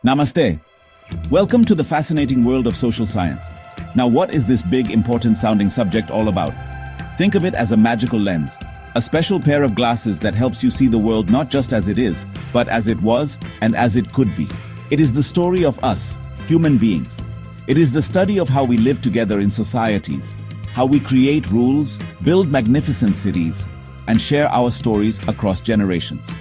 Namaste. Welcome to the fascinating world of social science. Now, what is this big, important sounding subject all about? Think of it as a magical lens, a special pair of glasses that helps you see the world not just as it is, but as it was and as it could be. It is the story of us, human beings. It is the study of how we live together in societies, how we create rules, build magnificent cities, and share our stories across generations.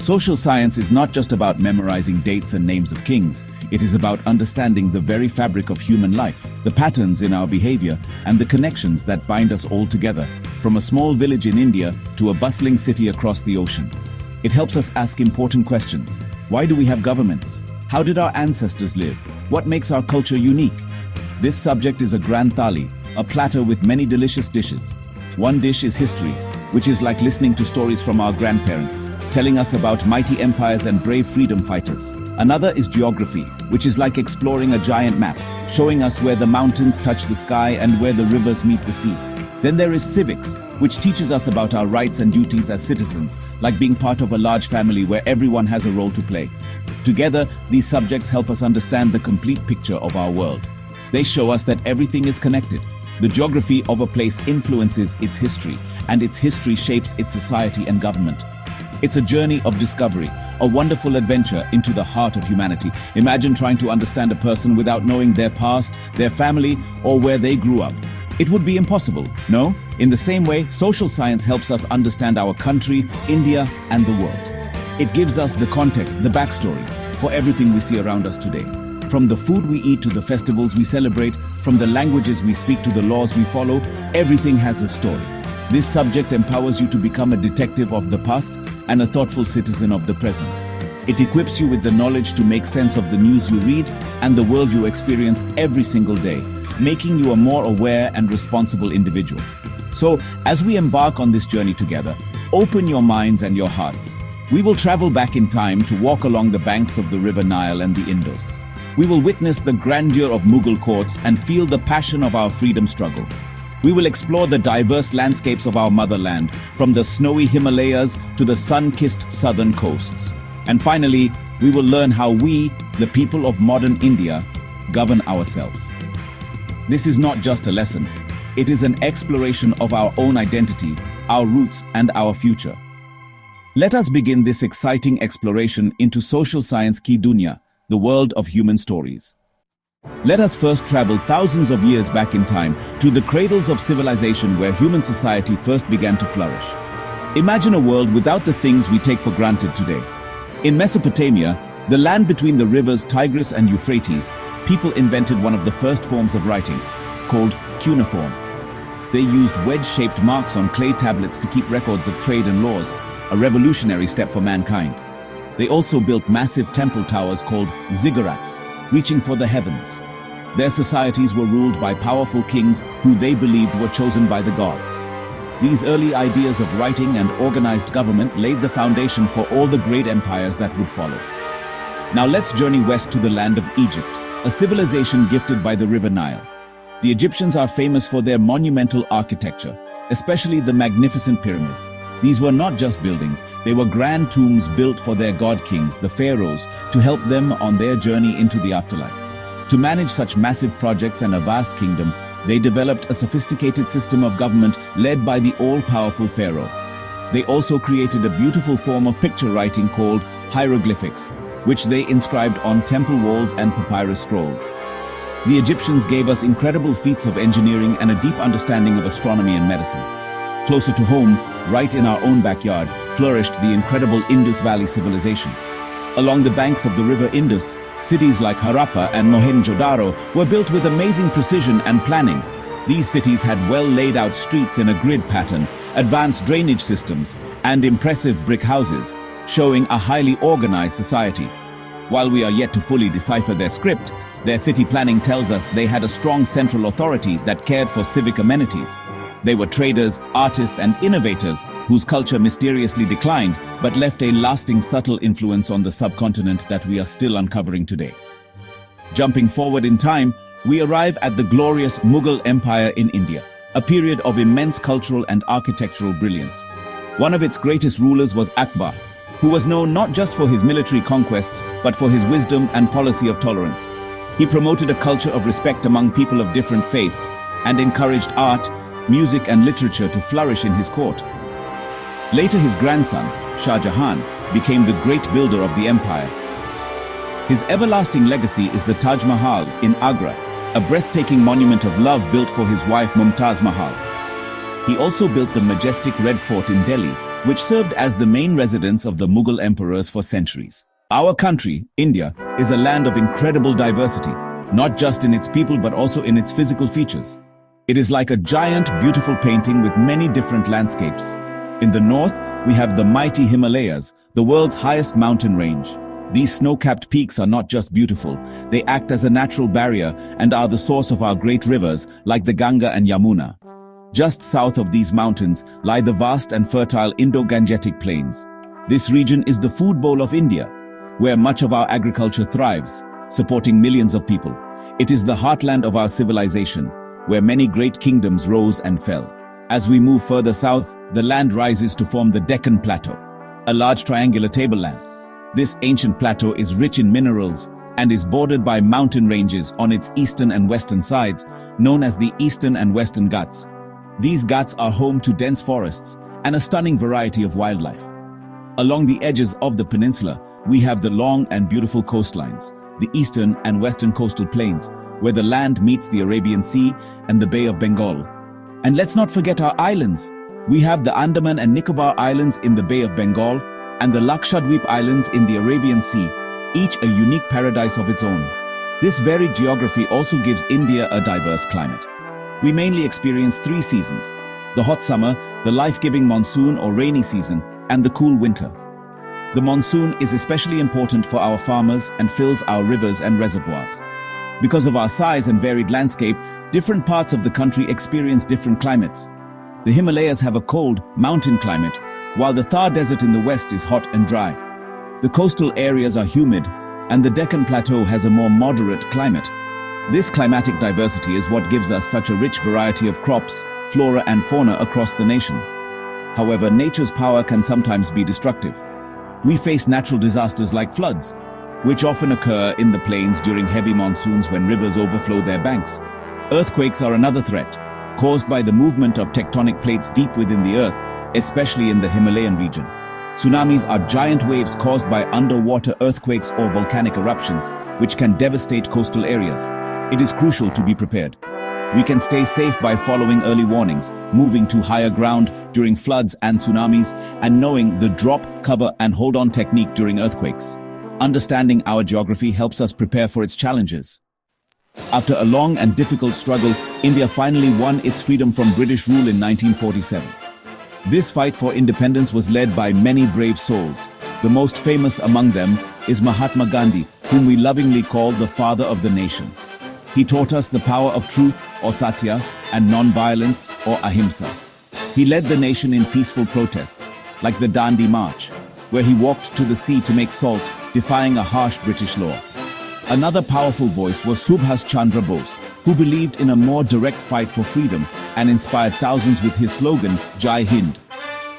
Social science is not just about memorizing dates and names of kings. It is about understanding the very fabric of human life, the patterns in our behavior, and the connections that bind us all together, from a small village in India to a bustling city across the ocean. It helps us ask important questions. Why do we have governments? How did our ancestors live? What makes our culture unique? This subject is a grand thali, a platter with many delicious dishes. One dish is history, which is like listening to stories from our grandparents, telling us about mighty empires and brave freedom fighters. Another is geography, which is like exploring a giant map, showing us where the mountains touch the sky and where the rivers meet the sea. Then there is civics, which teaches us about our rights and duties as citizens, like being part of a large family where everyone has a role to play. Together, these subjects help us understand the complete picture of our world. They show us that everything is connected. The geography of a place influences its history, and its history shapes its society and government. It's a journey of discovery, a wonderful adventure into the heart of humanity. Imagine trying to understand a person without knowing their past, their family, or where they grew up. It would be impossible, no? In the same way, social science helps us understand our country, India, and the world. It gives us the context, the backstory, for everything we see around us today. From the food we eat to the festivals we celebrate, from the languages we speak to the laws we follow, everything has a story. This subject empowers you to become a detective of the past and a thoughtful citizen of the present. It equips you with the knowledge to make sense of the news you read and the world you experience every single day, making you a more aware and responsible individual. So, as we embark on this journey together, open your minds and your hearts. We will travel back in time to walk along the banks of the River Nile and the Indus. We will witness the grandeur of Mughal courts and feel the passion of our freedom struggle. We will explore the diverse landscapes of our motherland, from the snowy Himalayas to the sun-kissed southern coasts. And finally, we will learn how we, the people of modern India, govern ourselves. This is not just a lesson. It is an exploration of our own identity, our roots, and our future. Let us begin this exciting exploration into social science ki dunya, the world of human stories. Let us first travel thousands of years back in time to the cradles of civilization where human society first began to flourish. Imagine a world without the things we take for granted today. In Mesopotamia, the land between the rivers Tigris and Euphrates, people invented one of the first forms of writing, called cuneiform. They used wedge-shaped marks on clay tablets to keep records of trade and laws, a revolutionary step for mankind. They also built massive temple towers called ziggurats, reaching for the heavens. Their societies were ruled by powerful kings who they believed were chosen by the gods. These early ideas of writing and organized government laid the foundation for all the great empires that would follow. Now let's journey west to the land of Egypt, a civilization gifted by the River Nile. The Egyptians are famous for their monumental architecture, especially the magnificent pyramids. These were not just buildings, they were grand tombs built for their god-kings, the pharaohs, to help them on their journey into the afterlife. To manage such massive projects and a vast kingdom, they developed a sophisticated system of government led by the all-powerful pharaoh. They also created a beautiful form of picture writing called hieroglyphics, which they inscribed on temple walls and papyrus scrolls. The Egyptians gave us incredible feats of engineering and a deep understanding of astronomy and medicine. Closer to home, right in our own backyard, flourished the incredible Indus Valley civilization. Along the banks of the river Indus, cities like Harappa and Mohenjo-daro were built with amazing precision and planning. These cities had well-laid-out streets in a grid pattern, advanced drainage systems, and impressive brick houses, showing a highly organized society. While we are yet to fully decipher their script, their city planning tells us they had a strong central authority that cared for civic amenities. They were traders, artists, and innovators whose culture mysteriously declined but left a lasting subtle influence on the subcontinent that we are still uncovering today. Jumping forward in time, we arrive at the glorious Mughal Empire in India, a period of immense cultural and architectural brilliance. One of its greatest rulers was Akbar, who was known not just for his military conquests, but for his wisdom and policy of tolerance. He promoted a culture of respect among people of different faiths and encouraged art, music and literature to flourish in his court. Later his grandson, Shah Jahan, became the great builder of the empire. His everlasting legacy is the Taj Mahal in Agra, a breathtaking monument of love built for his wife Mumtaz Mahal. He also built the majestic Red Fort in Delhi, which served as the main residence of the Mughal emperors for centuries. Our country, India, is a land of incredible diversity, not just in its people but also in its physical features. It is like a giant, beautiful painting with many different landscapes. In the north, we have the mighty Himalayas, the world's highest mountain range. These snow-capped peaks are not just beautiful, they act as a natural barrier and are the source of our great rivers like the Ganga and Yamuna. Just south of these mountains lie the vast and fertile Indo-Gangetic plains. This region is the food bowl of India, where much of our agriculture thrives, supporting millions of people. It is the heartland of our civilization, where many great kingdoms rose and fell. As we move further south, the land rises to form the Deccan Plateau, a large triangular tableland. This ancient plateau is rich in minerals and is bordered by mountain ranges on its eastern and western sides, known as the Eastern and Western Ghats. These Ghats are home to dense forests and a stunning variety of wildlife. Along the edges of the peninsula, we have the long and beautiful coastlines, the eastern and western coastal plains, where the land meets the Arabian Sea and the Bay of Bengal. And let's not forget our islands. We have the Andaman and Nicobar Islands in the Bay of Bengal and the Lakshadweep Islands in the Arabian Sea, each a unique paradise of its own. This varied geography also gives India a diverse climate. We mainly experience 3 seasons: the hot summer, the life-giving monsoon or rainy season, and the cool winter. The monsoon is especially important for our farmers and fills our rivers and reservoirs. Because of our size and varied landscape, different parts of the country experience different climates. The Himalayas have a cold, mountain climate, while the Thar Desert in the west is hot and dry. The coastal areas are humid, and the Deccan Plateau has a more moderate climate. This climatic diversity is what gives us such a rich variety of crops, flora and fauna across the nation. However, nature's power can sometimes be destructive. We face natural disasters like floods, which often occur in the plains during heavy monsoons when rivers overflow their banks. Earthquakes are another threat, caused by the movement of tectonic plates deep within the earth, especially in the Himalayan region. Tsunamis are giant waves caused by underwater earthquakes or volcanic eruptions, which can devastate coastal areas. It is crucial to be prepared. We can stay safe by following early warnings, moving to higher ground during floods and tsunamis, and knowing the drop, cover, and hold-on technique during earthquakes. Understanding our geography helps us prepare for its challenges. After a long and difficult struggle, India finally won its freedom from British rule in 1947. This fight for independence was led by many brave souls. The most famous among them is Mahatma Gandhi, whom we lovingly call the father of the nation. He taught us the power of truth, or satya, and non-violence, or ahimsa. He led the nation in peaceful protests, like the Dandi March, where he walked to the sea to make salt, defying a harsh British law. Another powerful voice was Subhas Chandra Bose, who believed in a more direct fight for freedom and inspired thousands with his slogan, Jai Hind.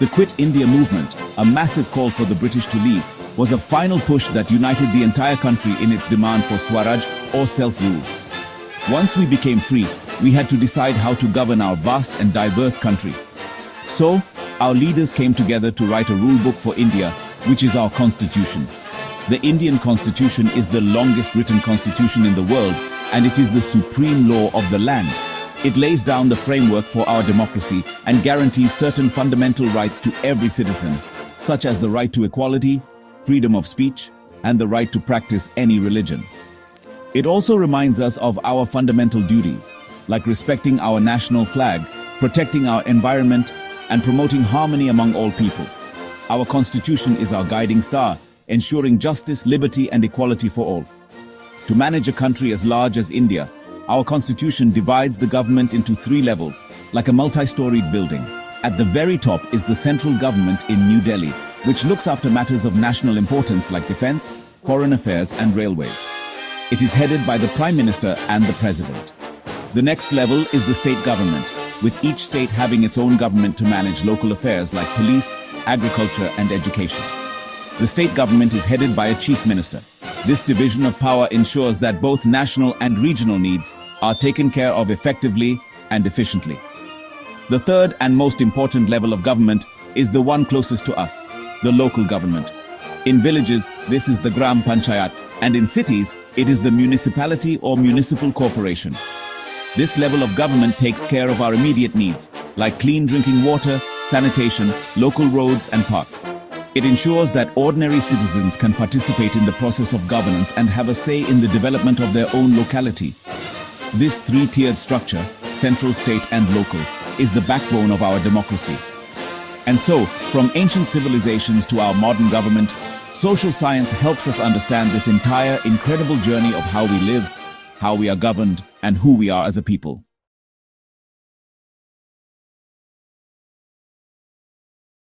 The Quit India movement, a massive call for the British to leave, was a final push that united the entire country in its demand for Swaraj, or self-rule. Once we became free, we had to decide how to govern our vast and diverse country. So, our leaders came together to write a rule book for India, which is our constitution. The Indian Constitution is the longest written constitution in the world, and it is the supreme law of the land. It lays down the framework for our democracy and guarantees certain fundamental rights to every citizen, such as the right to equality, freedom of speech, and the right to practice any religion. It also reminds us of our fundamental duties, like respecting our national flag, protecting our environment, and promoting harmony among all people. Our constitution is our guiding star, ensuring justice, liberty, and equality for all. To manage a country as large as India, our constitution divides the government into 3 levels, like a multi-storied building. At the very top is the central government in New Delhi, which looks after matters of national importance like defense, foreign affairs, and railways. It is headed by the Prime Minister and the President. The next level is the state government, with each state having its own government to manage local affairs like police, agriculture, and education. The state government is headed by a chief minister. This division of power ensures that both national and regional needs are taken care of effectively and efficiently. The third and most important level of government is the one closest to us, the local government. In villages, this is the Gram Panchayat, and in cities, it is the municipality or municipal corporation. This level of government takes care of our immediate needs, like clean drinking water, sanitation, local roads and parks. It ensures that ordinary citizens can participate in the process of governance and have a say in the development of their own locality. This three-tiered structure, central, state and local, is the backbone of our democracy. And so, from ancient civilizations to our modern government, social science helps us understand this entire incredible journey of how we live, how we are governed, and who we are as a people.